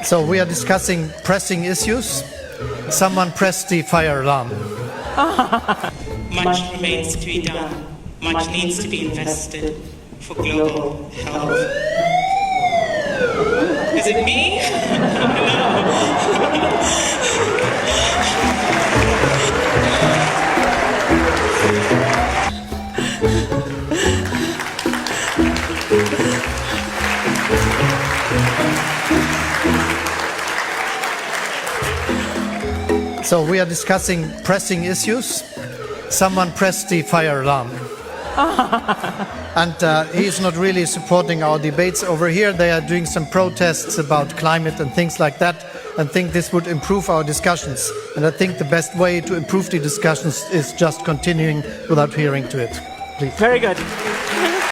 So we are discussing pressing issues. Someone pressed the fire alarm. Much remains to be done. Much needs to be invested for global health. Is it me? So we are discussing pressing issues. Someone pressed the fire alarm. And he is not really supporting our debates over here. They are doing some protests about climate and things like that, and think this would improve our discussions. And I think the best way to improve the discussions is just continuing without hearing to it. Please. Very good.